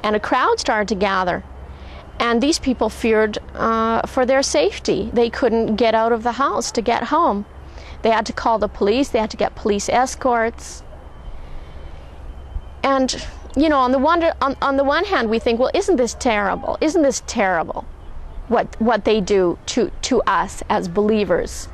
and a crowd started to gather. And these people feared for their safety. They couldn't get out of the house to get home. They had to call the police. They had to get police escorts. And, you know, on the one hand, we think, well, isn't this terrible? Isn't this terrible, what they do to us as believers,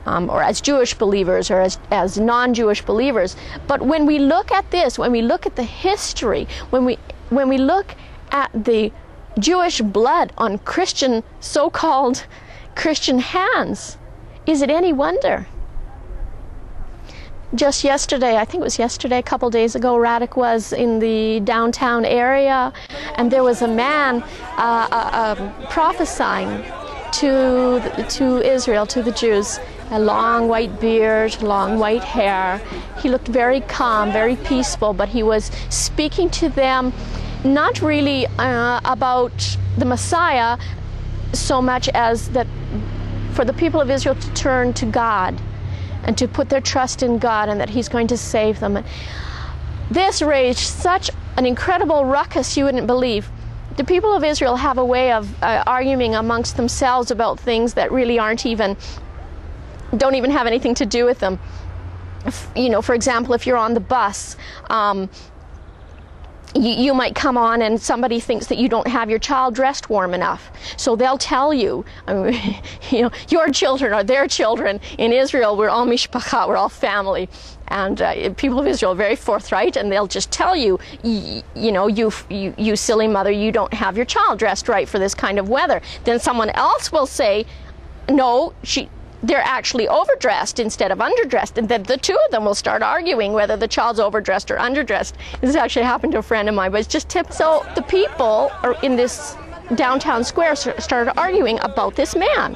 or as Jewish believers, or as non-Jewish believers? But when we look at this, when we look at the history, when we look at the Jewish blood on Christian, so-called Christian hands, is it any wonder? Just yesterday, I think it was yesterday, a couple days ago, Radek was in the downtown area, and there was a man prophesying to Israel, to the Jews. A long white beard, long white hair. He looked very calm, very peaceful, but he was speaking to them not really about the Messiah so much as that for the people of Israel to turn to God and to put their trust in God, and that He's going to save them. And this raised such an incredible ruckus you wouldn't believe. The people of Israel have a way of arguing amongst themselves about things that really don't even have anything to do with them. You know, for example, if you're on the bus, you might come on and somebody thinks that you don't have your child dressed warm enough. So they'll tell you, you know, your children are their children. In Israel, we're all mishpacha, we're all family. And people of Israel are very forthright, and they'll just tell you, you know, you silly mother, you don't have your child dressed right for this kind of weather. Then someone else will say, no, they're actually overdressed instead of underdressed, and then the two of them will start arguing whether the child's overdressed or underdressed. This actually happened to a friend of mine, but it's just typical. So the people in this downtown square started arguing about this man.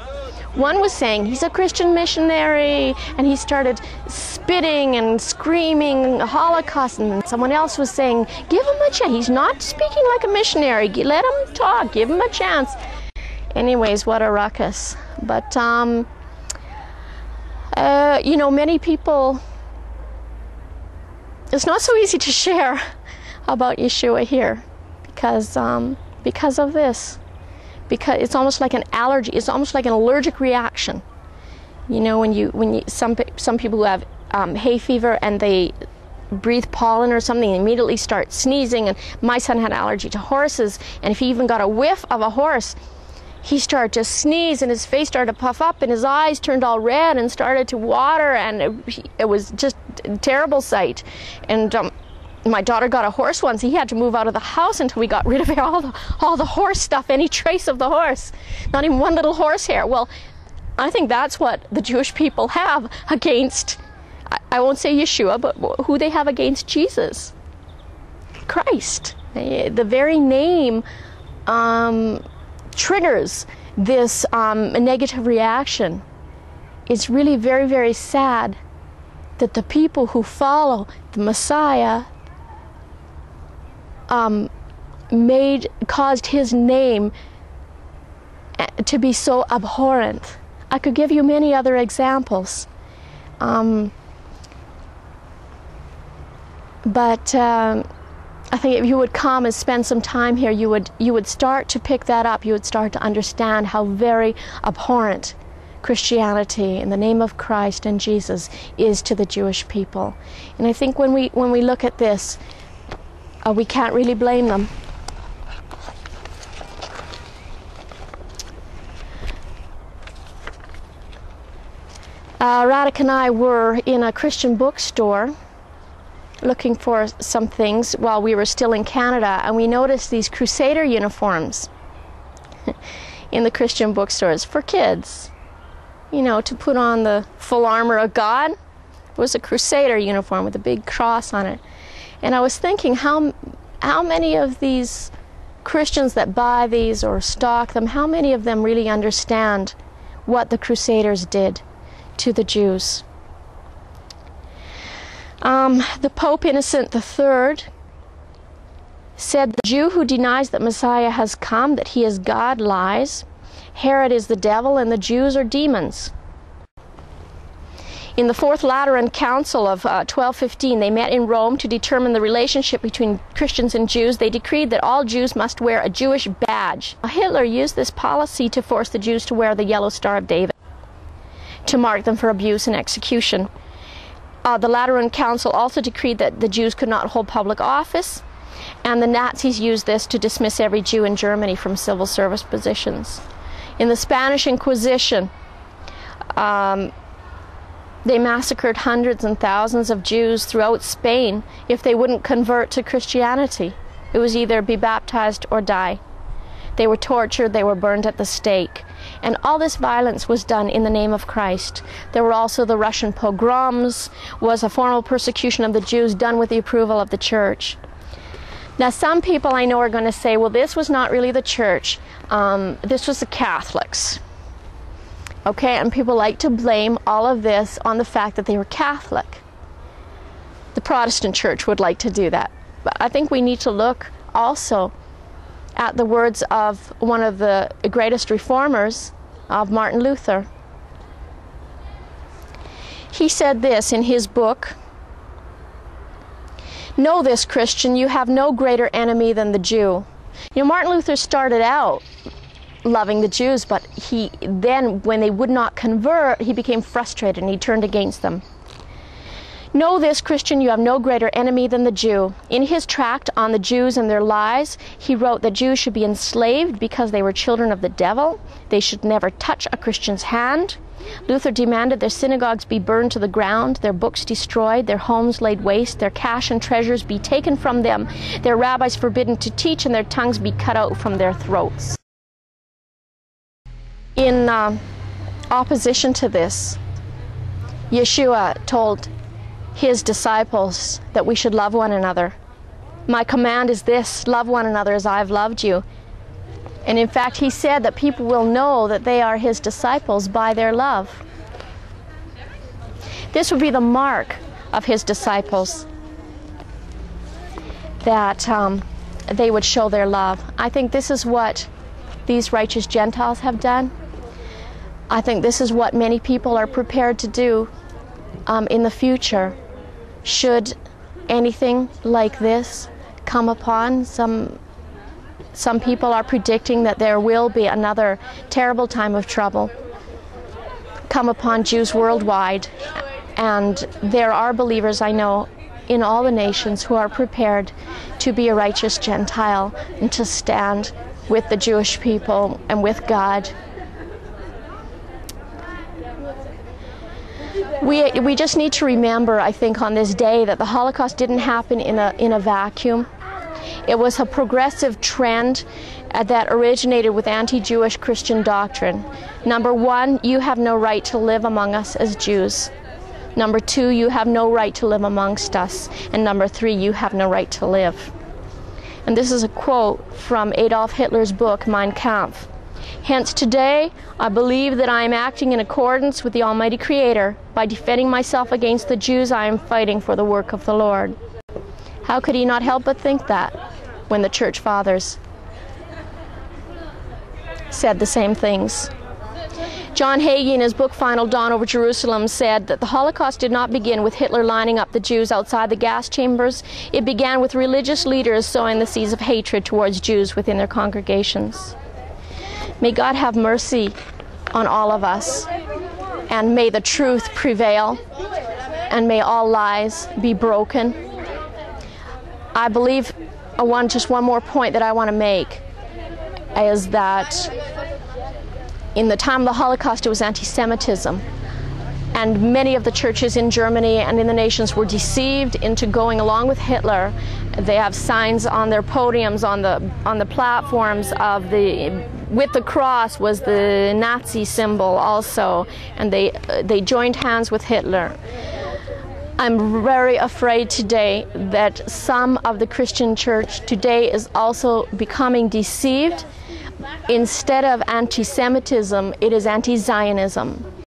One was saying he's a Christian missionary, and he started spitting and screaming Holocaust, and someone else was saying, give him a chance, he's not speaking like a missionary, let him talk, give him a chance. Anyways, what a ruckus. But you know, many people, it's not so easy to share about Yeshua here because of this. Because it's almost like an allergy. It's almost like an allergic reaction. You know, when some people who have hay fever and they breathe pollen or something, they immediately start sneezing. And my son had allergy to horses, and if he even got a whiff of a horse, he started to sneeze, and his face started to puff up, and his eyes turned all red and started to water, and it was just a terrible sight. And my daughter got a horse once. He had to move out of the house until we got rid of all the horse stuff, any trace of the horse. Not even one little horsehair. Well, I think that's what the Jewish people have against, I won't say Yeshua, but who they have against Jesus. Christ. The very name triggers this negative reaction. It's really very, very sad that the people who follow the Messiah caused his name to be so abhorrent. I could give you many other examples, but I think if you would come and spend some time here, you would start to pick that up. You would start to understand how very abhorrent Christianity in the name of Christ and Jesus is to the Jewish people. And I think when we look at this, we can't really blame them. Radek and I were in a Christian bookstore looking for some things while we were still in Canada, and we noticed these Crusader uniforms in the Christian bookstores for kids. You know, to put on the full armor of God. It was a Crusader uniform with a big cross on it. And I was thinking how many of these Christians that buy these or stock them, how many of them really understand what the Crusaders did to the Jews? The Pope Innocent III said, the Jew who denies that Messiah has come, that he is God, lies. Herod is the devil and the Jews are demons. In the Fourth Lateran Council of 1215, they met in Rome to determine the relationship between Christians and Jews. They decreed that all Jews must wear a Jewish badge. Hitler used this policy to force the Jews to wear the yellow Star of David, to mark them for abuse and execution. The Lateran Council also decreed that the Jews could not hold public office, and the Nazis used this to dismiss every Jew in Germany from civil service positions. In the Spanish Inquisition, they massacred hundreds and thousands of Jews throughout Spain if they wouldn't convert to Christianity. It was either be baptized or die. They were tortured, they were burned at the stake. And all this violence was done in the name of Christ. There were also the Russian pogroms, was a formal persecution of the Jews done with the approval of the church. Now some people I know are going to say, well, this was not really the church, this was the Catholics. Okay, and people like to blame all of this on the fact that they were Catholic. The Protestant church would like to do that. But I think we need to look also at the words of one of the greatest reformers, of Martin Luther. He said this in his book, "Know this, Christian, you have no greater enemy than the Jew." You know, Martin Luther started out loving the Jews, but then when they would not convert, he became frustrated and he turned against them. "Know this, Christian, you have no greater enemy than the Jew." In his tract on the Jews and their lies, he wrote that Jews should be enslaved because they were children of the devil. They should never touch a Christian's hand. Luther demanded their synagogues be burned to the ground, their books destroyed, their homes laid waste, their cash and treasures be taken from them, their rabbis forbidden to teach, and their tongues be cut out from their throats. In opposition to this, Yeshua told his disciples that we should love one another. "My command is this, love one another as I have loved you." And in fact, he said that people will know that they are his disciples by their love. This would be the mark of his disciples, that they would show their love. I think this is what these righteous Gentiles have done. I think this is what many people are prepared to do in the future, should anything like this come upon. Some people are predicting that there will be another terrible time of trouble come upon Jews worldwide, and there are believers I know in all the nations who are prepared to be a righteous Gentile and to stand with the Jewish people and with God. We just need to remember, I think, on this day that the Holocaust didn't happen in a vacuum. It was a progressive trend that originated with anti-Jewish Christian doctrine. Number one, you have no right to live among us as Jews. Number two, you have no right to live amongst us. And number three, you have no right to live. And this is a quote from Adolf Hitler's book, Mein Kampf. "Hence today, I believe that I am acting in accordance with the Almighty Creator. By defending myself against the Jews, I am fighting for the work of the Lord." How could he not help but think that when the church fathers said the same things? John Hagee, in his book Final Dawn over Jerusalem, said that the Holocaust did not begin with Hitler lining up the Jews outside the gas chambers. It began with religious leaders sowing the seeds of hatred towards Jews within their congregations. May God have mercy on all of us, and may the truth prevail, and may all lies be broken. I believe just one more point that I want to make is that in the time of the Holocaust, it was anti-Semitism. And many of the churches in Germany and in the nations were deceived into going along with Hitler. They have signs on their podiums, on the platforms with the cross was the Nazi symbol also, and they joined hands with Hitler. I'm very afraid today that some of the Christian church today is also becoming deceived. Instead of anti-Semitism, it is anti-Zionism.